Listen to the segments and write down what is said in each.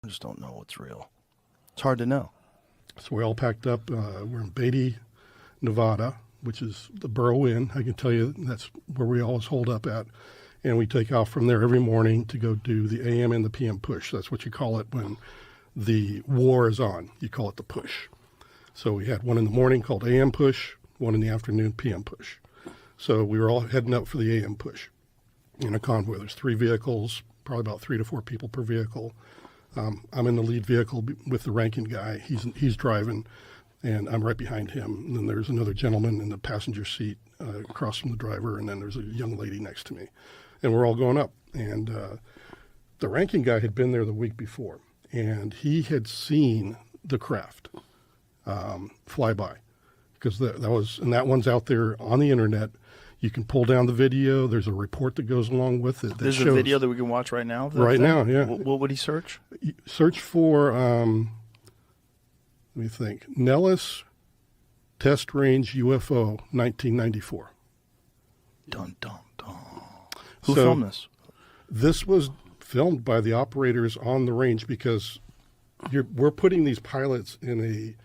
just don't know what's real. It's hard to know. So we all packed up. We're in Beatty, Nevada, which is the Burrow Inn. I can tell you that's where we always hold up at. And we take off from there every morning to go do the AM and the PM push. That's what you call it when the war is on. You call it the push. So we had one in the morning called AM push, one in the afternoon PM push. So we were all heading up for the AM push in a convoy. There's 3 vehicles, probably about 3 to 4 people per vehicle. I'm in the lead vehicle with the ranking guy. He's driving, and I'm right behind him. And then there's another gentleman in the passenger seat across from the driver, and then there's a young lady next to me. And we're all going up. And the ranking guy had been there the week before, and he had seen the craft fly by, because that one's out there on the internet. You can pull down the video. There's a report that goes along with it. There's a video that we can watch right now? Right now, yeah. What would he search? Search for, let me think, Nellis Test Range UFO 1994. Dun, dun, dun. Who filmed this? This was filmed by the operators on the range, because we're putting these pilots in a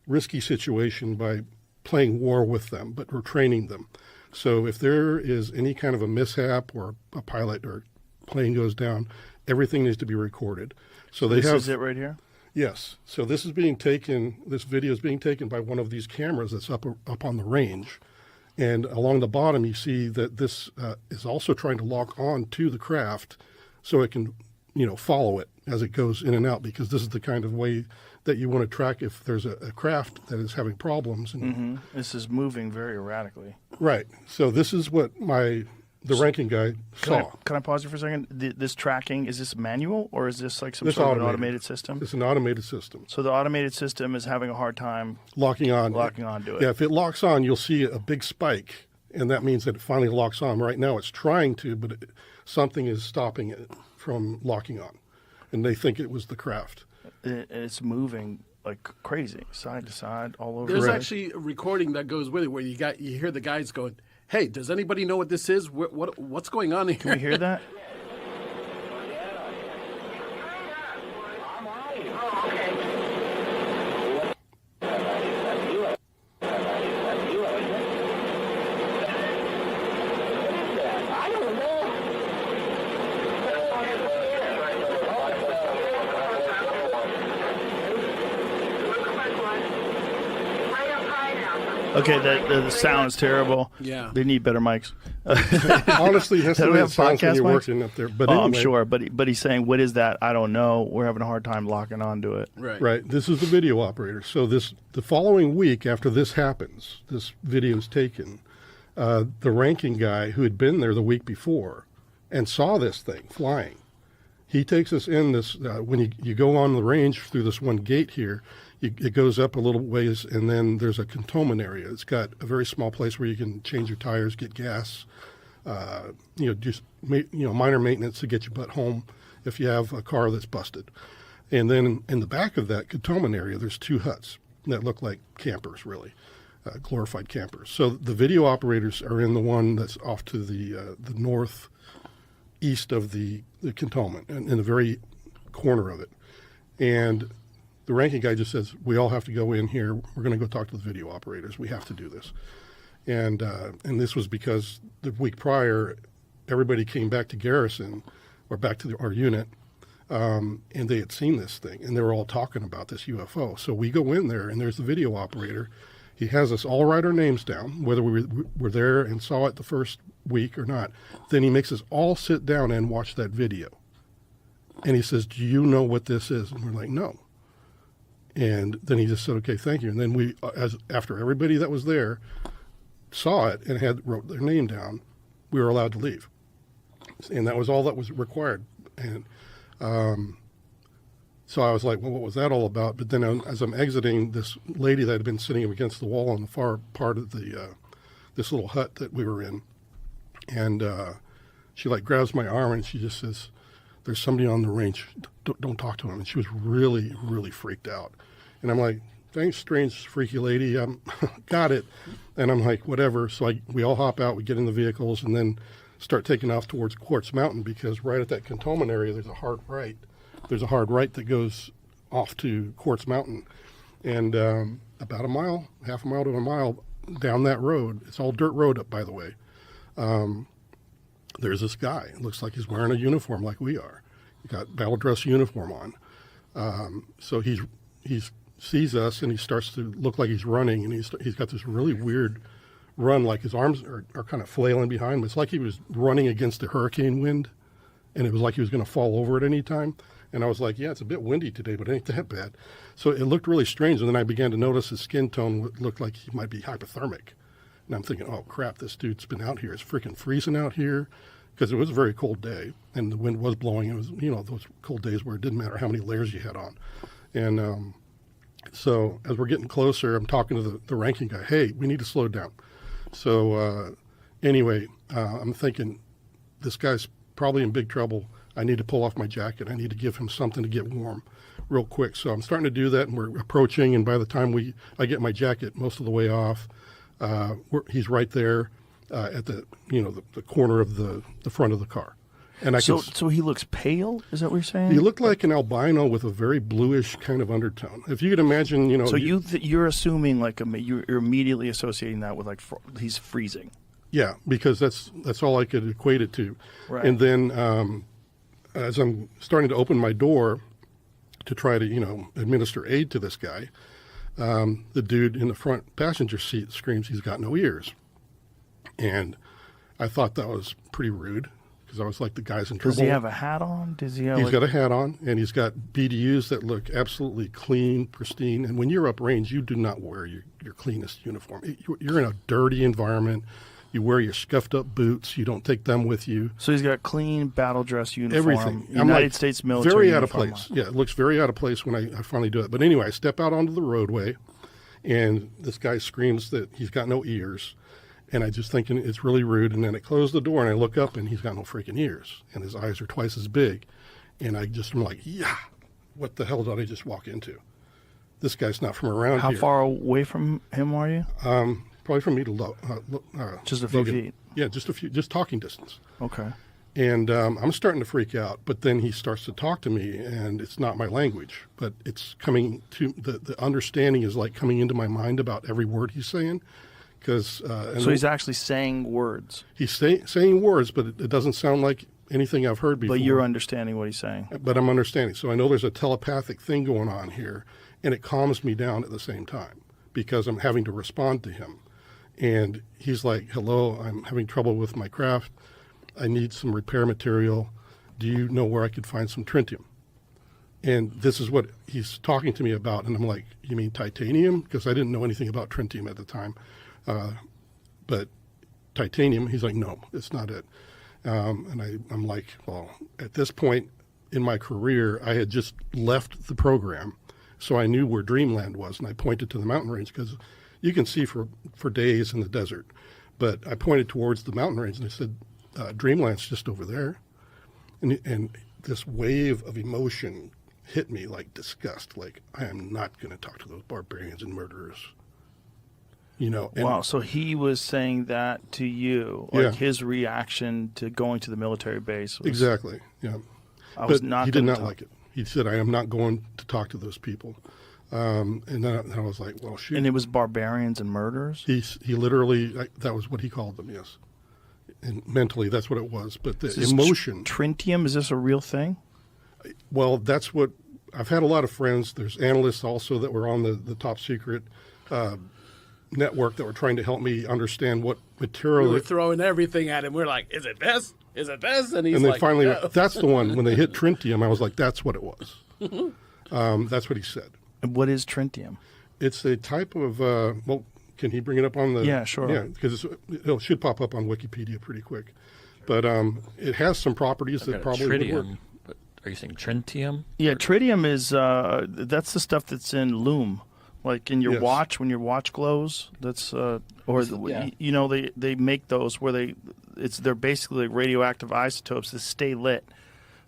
risky situation by playing war with them, but we're training them. So if there is any kind of a mishap or a pilot or plane goes down, everything needs to be recorded. So this is it right here? Yes. So this video is being taken by one of these cameras that's up on the range. And along the bottom, you see that this is also trying to lock on to the craft so it can, follow it as it goes in and out, because this is the kind of way that you want to track if there's a craft that is having problems. And This is moving very erratically. Right. So this is what the ranking guy saw. Can I pause you for a second? This tracking, is this manual, or is this like some It's sort of an automated. automated system? It's an automated system. So the automated system is having a hard time Locking on to it. Yeah, if it locks on, you'll see a big spike, and that means that it finally locks on. Right now it's trying to, but something is stopping it from locking on. And they think it was the craft. It's moving like crazy, side to side, all over. There's actually a recording that goes with it where you hear the guys going, "Hey, does anybody know what this is? What's going on here?" Can we hear that? Okay, the sound is terrible. Yeah. They need better mics. Honestly, that's the way it sounds when you're mics? working up there. But I'm anyway, sure. But he's saying, what is that? I don't know. We're having a hard time locking onto it. Right. This is the video operator. So the following week after this happens, this video is taken, the ranking guy who had been there the week before and saw this thing flying, he takes us in this, when you go on the range through this one gate here, it goes up a little ways, and then there's a cantonment area. It's got a very small place where you can change your tires, get gas, just minor maintenance to get your butt home if you have a car that's busted. And then in the back of that cantonment area, there's 2 huts that look like campers, really, glorified campers. So the video operators are in the one that's off to the northeast of the cantonment, and in the very corner of it. And the ranking guy just says, we all have to go in here. We're going to go talk to the video operators. We have to do this. And this was because the week prior, everybody came back to garrison or back to our unit, and they had seen this thing, and they were all talking about this UFO. So we go in there, and there's the video operator. He has us all write our names down, whether we were there and saw it the first week or not. Then he makes us all sit down and watch that video. And he says, do you know what this is? And we're like, no. And then he just said, okay, thank you. And then we, after everybody that was there saw it and wrote their name down, we were allowed to leave. And that was all that was required. And so I was like, well, what was that all about? But then as I'm exiting, this lady that had been sitting against the wall on the far part of this little hut that we were in, and she grabs my arm and she just says, there's somebody on the range, don't talk to him. And she was really, really freaked out. And I'm like, thanks, strange, freaky lady. Got it. And I'm like, whatever. So we all hop out, we get in the vehicles, and then start taking off towards Quartz Mountain, because right at that cantonment area, there's a hard right. there's a hard right that goes off to Quartz Mountain. And about a mile, half a mile to a mile down that road, it's all dirt road up, by the way, there's this guy. It looks like he's wearing a uniform like we are. He got battle dress uniform on. So he sees us, and he starts to look like he's running, and he's got this really weird run, like his arms are kind of flailing behind him. It's like he was running against a hurricane wind, and it was like he was going to fall over at any time. And I was like, yeah, it's a bit windy today, but it ain't that bad. So it looked really strange, and then I began to notice his skin tone looked like he might be hypothermic. And I'm thinking, oh, crap, this dude's been out here. It's freaking freezing out here, because it was a very cold day, and the wind was blowing. It was, those cold days where it didn't matter how many layers you had on. And so as we're getting closer, I'm talking to the ranking guy. Hey, we need to slow down. So anyway, I'm thinking this guy's probably in big trouble. I need to pull off my jacket. I need to give him something to get warm real quick. So I'm starting to do that, and we're approaching, and by the time I get my jacket most of the way off, he's right there at the corner of the front of the car. And so he looks pale? Is that what you're saying? He looked like an albino with a very bluish kind of undertone. If you could imagine, So you're assuming you're immediately associating that with he's freezing. Yeah, because that's all I could equate it to. Right. And then as I'm starting to open my door to try to administer aid to this guy, the dude in the front passenger seat screams he's got no ears. And I thought that was pretty rude, because I was like, the guy's in trouble. Does he have a hat on? He's got a hat on, and he's got BDUs that look absolutely clean, pristine. And when you're uprange, you do not wear your cleanest uniform. You're in a dirty environment. You wear your scuffed up boots. You don't take them with you. So he's got clean battle dress uniform. Everything. United States military very uniform. Out of place. Yeah, it looks very out of place when I finally do it. But anyway, I step out onto the roadway, and this guy screams that he's got no ears. And I just thinking it's really rude. And then I close the door, and I look up, and he's got no freaking ears. And his eyes are twice as big. And I just am like, yeah, what the hell did I just walk into? This guy's not from around here. How far away from him are you? Probably from me to just a few feet. Yeah, just talking distance. Okay. And I'm starting to freak out, but then he starts to talk to me, and it's not my language, but it's coming to the understanding is like coming into my mind about every word he's saying. So he's actually saying words. He's saying words, but it doesn't sound like anything I've heard before. But you're understanding what he's saying. But I'm understanding. So I know there's a telepathic thing going on here, and it calms me down at the same time because I'm having to respond to him. And he's like, hello, I'm having trouble with my craft. I need some repair material. Do you know where I could find some tritium? And this is what he's talking to me about. And I'm like, you mean titanium? Because I didn't know anything about tritium at the time. But titanium, he's like, no, it's not it. And I'm like, well, at this point in my career, I had just left the program. So I knew where Dreamland was. And I pointed to the mountain range because you can see for days in the desert. But I pointed towards the mountain range and I said, Dreamland's just over there. And this wave of emotion hit me like disgust. Like, I am not going to talk to those barbarians and murderers. Wow. So he was saying that to you, his reaction to going to the military base was, exactly. Yeah. He did not like it. He said, I am not going to talk to those people. And then I was like, well, shoot. And it was barbarians and murderers? He literally, that was what he called them, yes. And mentally, that's what it was. But the emotion. Tritium, is this a real thing? Well, that's what, I've had a lot of friends. There's analysts also that were on the top secret network that were trying to help me understand what material. We were throwing everything at him. We're like, is it this? Is it this? And he's like, finally, no. That's the one. When they hit tritium, I was like, that's what it was. That's what he said. And what is tritium? It's a type of, well, can he bring it up on the? Yeah, sure. Yeah, because it should pop up on Wikipedia pretty quick. But it has some properties that probably would work. But are you saying tritium? Yeah, tritium is, that's the stuff that's in loom. Like in your watch, when your watch glows, that's they make those where they're basically like radioactive isotopes that stay lit.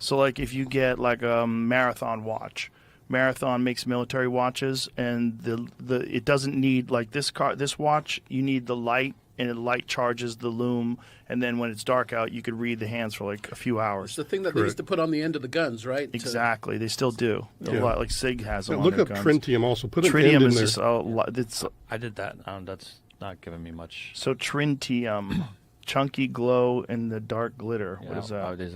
So like if you get like a Marathon watch, Marathon makes military watches, and the it doesn't need like this watch. You need the light and light charges the loom, and then when it's dark out, you could read the hands for like a few hours. It's the thing that they used to put on the end of the guns, right? Exactly, they still do. A lot, like SIG has them on look their up guns. Tritium also. Put an Tritium end in is there. just a lot. It's I did that. That's not giving me much. so Tritium, chunky glow in the dark glitter. What is that? Oh, these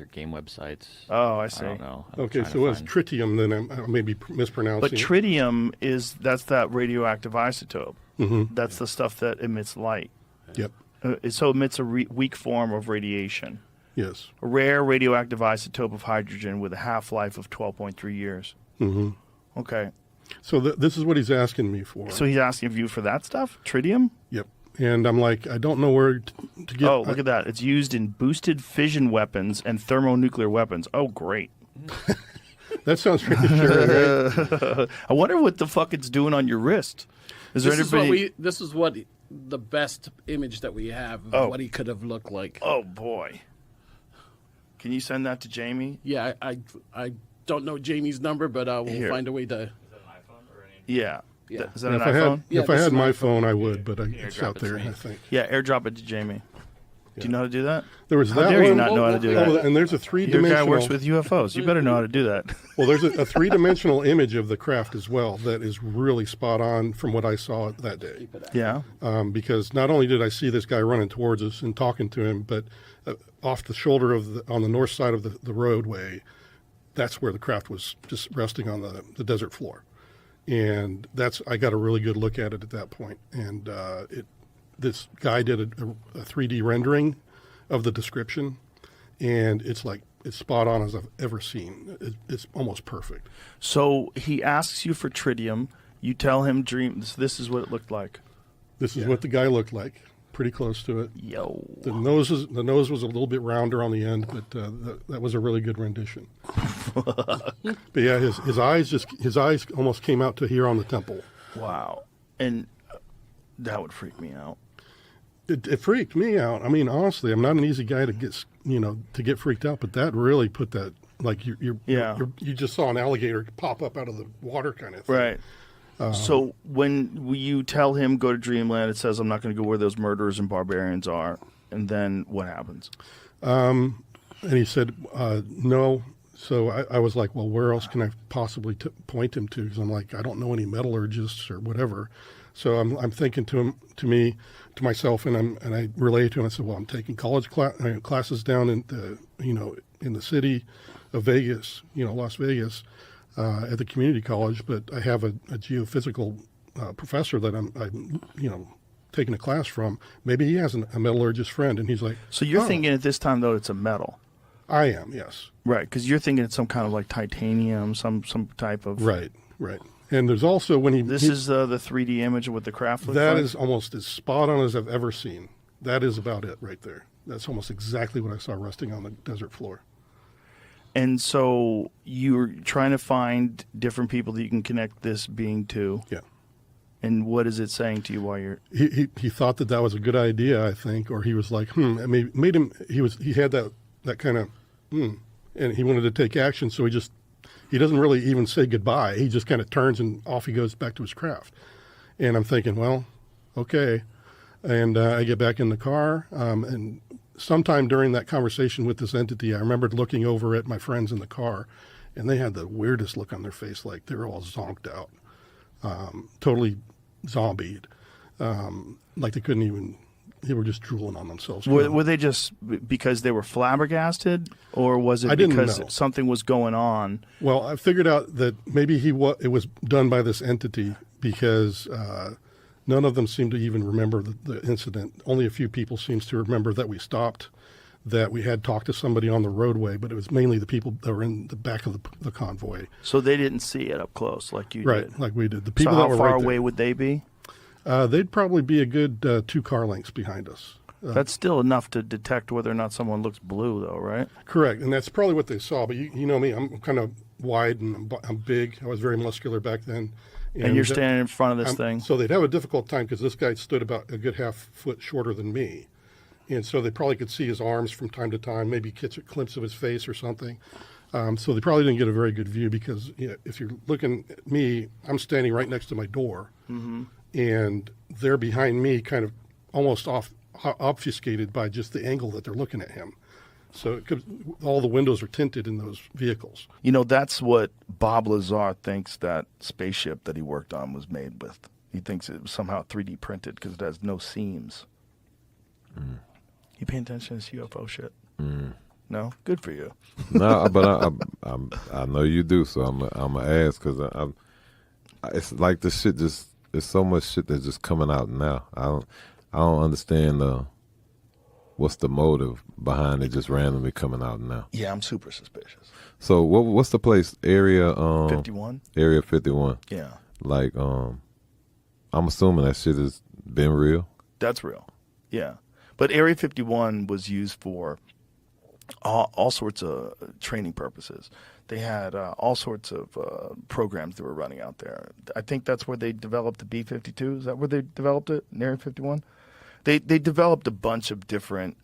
are game websites. Oh, I see. I don't know. Okay, so it's tritium. Then I may be mispronouncing. But it. tritium that's that radioactive isotope. That's the stuff that emits light. Yep. So emits a weak form of radiation. Yes. A rare radioactive isotope of hydrogen with a half-life of 12.3 years. Okay. So this is what he's asking me for. So he's asking you for that stuff? Tritium? Yep. And I'm like, I don't know where to get. Oh, look at that. It's used in boosted fission weapons and thermonuclear weapons. Oh, great. That sounds reassuring, right? I wonder what the fuck it's doing on your wrist. Is there anybody... This is what the best image that we have of what he could have looked like. Oh, boy. Can you send that to Jamie? Yeah, I don't know Jamie's number, but we'll find a way to... Yeah. Yeah. Is that an iPhone? If I had my phone, I would, but it's out there, I think. Yeah, airdrop it to Jamie. Do you know how to do that? There was How that dare one. you not know how to do that? And there's a Your three-dimensional. guy works with UFOs. You better know how to do that. Well, there's a three-dimensional image of the craft as well that is really spot on from what I saw that day. Yeah. Because not only did I see this guy running towards us and talking to him, but off the shoulder on the north side of the roadway, that's where the craft was just resting on the desert floor. And I got a really good look at it at that point. And this guy did a 3D rendering of the description, and it's spot on as I've ever seen. It's almost perfect. So he asks you for tritium. You tell him this is what it looked like. This is what the guy looked like. Pretty close to it. Yo. The nose was a little bit rounder on the end, but that was a really good rendition. But yeah, his eyes almost came out to here on the temple. Wow. And that would freak me out. It freaked me out. I mean, honestly, I'm not an easy guy to get freaked out, but that really put that, like you just saw an alligator pop up out of the water kind of thing. Right. So when you tell him go to Dreamland, it says I'm not going to go where those murderers and barbarians are, and then what happens? And he said no. So I was like, well, where else can I possibly point him to? Because I'm like, I don't know any metallurgists or whatever. So I'm thinking to myself, and I relate to him. I said, well, I'm taking college classes down in the city of Vegas, Las Vegas, at the community college. But I have a geophysical professor that I'm taking a class from. Maybe he has a metallurgist friend, and he's like, so you're thinking at this time though it's a metal. I am, yes. Right, because you're thinking it's some kind of like titanium, some type of. Right. And there's also when This is the 3D image of what the craft looks like? That is almost as spot on as I've ever seen. That is about it right there. That's almost exactly what I saw resting on the desert floor. And so you're trying to find different people that you can connect this being to. Yeah. And what is it saying to you while you're... He thought that was a good idea, I think, or he was like, I mean, made him, he had that kind of, and he wanted to take action, so he doesn't really even say goodbye. He just kind of turns and off he goes back to his craft. And I'm thinking, well, okay. And I get back in the car, and sometime during that conversation with this entity, I remembered looking over at my friends in the car, and they had the weirdest look on their face, like they were all zonked out, totally zombied, like they couldn't even... They were just drooling on themselves. Were they just because they were flabbergasted, or was it because something was going on? Well, I figured out that maybe it was done by this entity because none of them seemed to even remember the incident. Only a few people seems to remember that we stopped, that we had talked to somebody on the roadway, but it was mainly the people that were in the back of the convoy. So they didn't see it up close like you did? Right, like we did. The people so that were how far right away there, would they be? They'd probably be a good 2 car lengths behind us. That's still enough to detect whether or not someone looks blue, though, right? Correct, and that's probably what they saw. But you know me, I'm kind of wide and I'm big. I was very muscular back then. And you're standing in front of this thing. So they'd have a difficult time because this guy stood about a good half foot shorter than me. And so they probably could see his arms from time to time, maybe catch a glimpse of his face or something. So they probably didn't get a very good view because if you're looking at me, I'm standing right next to my door. Mm-hmm. And they're behind me kind of almost obfuscated by just the angle that they're looking at him. So all the windows are tinted in those vehicles. You know, that's what Bob Lazar thinks that spaceship that he worked on was made with. He thinks it was somehow 3D printed because it has no seams. You paying attention to this UFO shit? No? Good for you. No, but I know you do, so I'm gonna ask because it's like the shit just, there's so much shit that's just coming out now. I don't understand what's the motive behind it just randomly coming out now. Yeah, I'm super suspicious. So what's the place? Area 51? Area 51. Yeah. Like I'm assuming that shit has been real. That's real. Yeah. But Area 51 was used for all sorts of training purposes. They had all sorts of programs that were running out there. I think that's where they developed the B-52. Is that where they developed it, in Area 51? They developed a bunch of different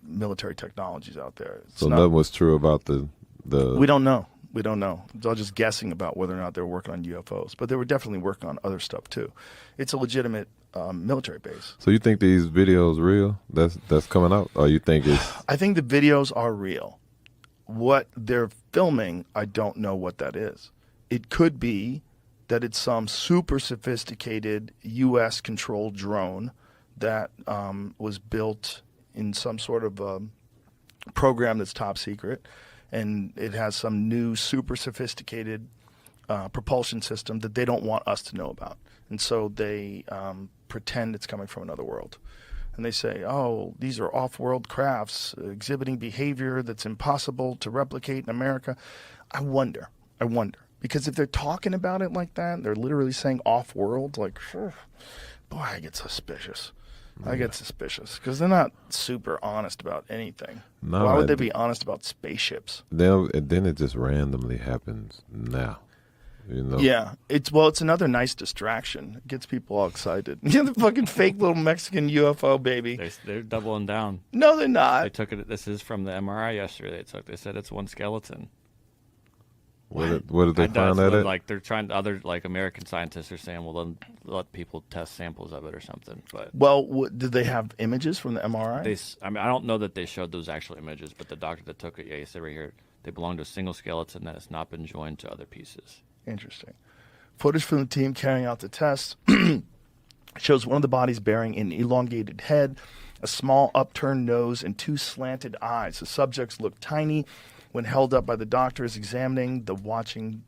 military technologies out there. Nothing was true about the... We don't know. We don't know. It's all just guessing about whether or not they were working on UFOs. But they were definitely working on other stuff, too. It's a legitimate military base. So you think these videos real that's coming out? Or you think it's... I think the videos are real. What they're filming, I don't know what that is. It could be that it's some super sophisticated U.S.-controlled drone that was built in some sort of program that's top secret, and it has some new super sophisticated propulsion system that they don't want us to know about. And so they pretend it's coming from another world. And they say, oh, these are off-world crafts exhibiting behavior that's impossible to replicate in America. I wonder. Because if they're talking about it like that, they're literally saying off-world, like, boy, I get suspicious. I get suspicious because they're not super honest about anything. No, why would they be honest about spaceships? Then it just randomly happens now. You know? Yeah, it's another nice distraction. It gets people all excited. You know, the fucking fake little Mexican UFO baby. They're doubling down. No, they're not. They took it. This is from the MRI yesterday. They said it's one skeleton. Where did they find that at? Like they're trying. Other like American scientists are saying, well, then let people test samples of it or something. But did they have images from the MRI? I mean, I don't know that they showed those actual images, but the doctor that took it, he said right here, they belong to a single skeleton that has not been joined to other pieces. Interesting. Footage from the team carrying out the test shows one of the bodies bearing an elongated head, a small upturned nose, and two slanted eyes. The subjects look tiny when held up by the doctors examining the watching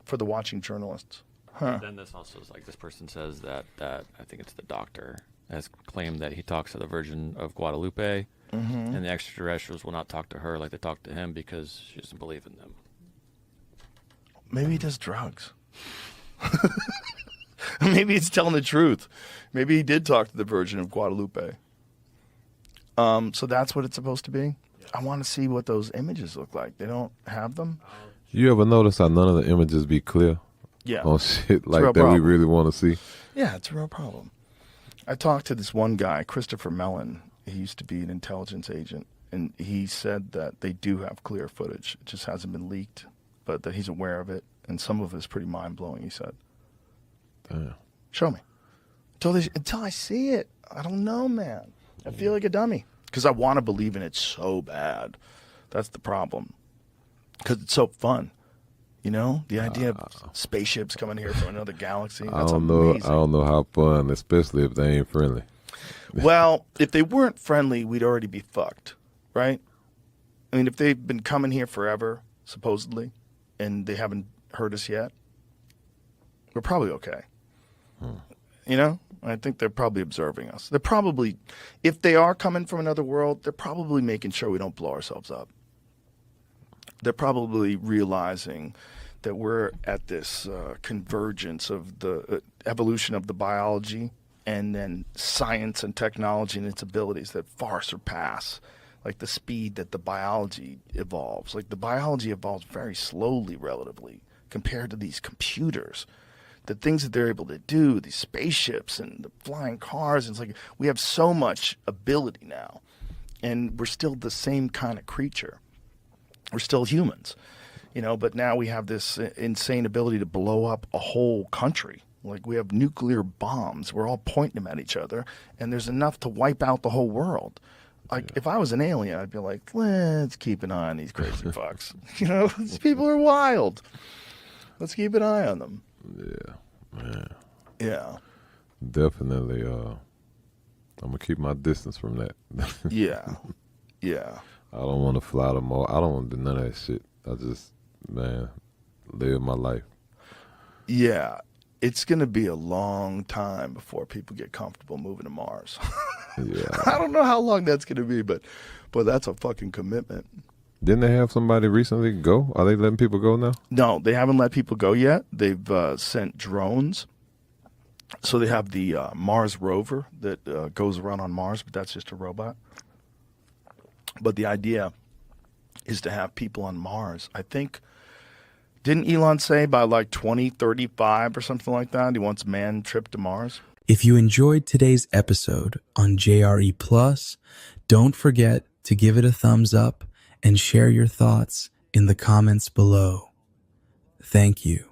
journalists. Huh. Then this also is like this person says that I think it's the doctor has claimed that he talks to the Virgin of Guadalupe, and the extraterrestrials will not talk to her like they talk to him because she doesn't believe in them. Maybe he does drugs. Maybe he's telling the truth. Maybe he did talk to the Virgin of Guadalupe. So that's what it's supposed to be? I want to see what those images look like. They don't have them? You ever notice how none of the images be clear? Yeah. On shit like that problem. we really want to see? Yeah, it's a real problem. I talked to this one guy, Christopher Mellon. He used to be an intelligence agent, and he said that they do have clear footage. It just hasn't been leaked, but that he's aware of it, and some of it is pretty mind-blowing, he said. Damn. Show me. Until I see it. I don't know, man. I feel like a dummy because I want to believe in it so bad. That's the problem. Because it's so fun. You know, the idea of spaceships coming here from another galaxy. That's amazing. I don't know how fun, especially if they ain't friendly. Well, if they weren't friendly, we'd already be fucked, right? I mean, if they've been coming here forever, supposedly, and they haven't hurt us yet, we're probably okay. You know? I think they're probably observing us. They're probably, if they are coming from another world, they're probably making sure we don't blow ourselves up. They're probably realizing that we're at this convergence of the evolution of the biology and then science and technology and its abilities that far surpass like the speed that the biology evolves. Like the biology evolves very slowly relatively compared to these computers. The things that they're able to do, these spaceships and the flying cars, and it's like we have so much ability now, and we're still the same kind of creature. We're still humans, you know, but now we have this insane ability to blow up a whole country Like we have nuclear bombs. We're all pointing them at each other, and there's enough to wipe out the whole world. Like if I was an alien, I'd be like, let's keep an eye on these crazy fucks. You know, these people are wild. Let's keep an eye on them. Yeah, man. Yeah. Definitely. I'm gonna keep my distance from that. Yeah. Yeah. I don't want to fly to Mars. I don't want to do none of that shit. I just, man, live my life. Yeah. It's going to be a long time before people get comfortable moving to Mars. Yeah. I don't know how long that's going to be, but that's a fucking commitment. Didn't they have somebody recently go? Are they letting people go now? No, they haven't let people go yet. They've sent drones. So they have the Mars rover that goes around on Mars, but that's just a robot. But the idea is to have people on Mars. I think, didn't Elon say by like 2035 or something like that, he wants a manned trip to Mars? If you enjoyed today's episode on JRE Plus, don't forget to give it a thumbs up and share your thoughts in the comments below. Thank you.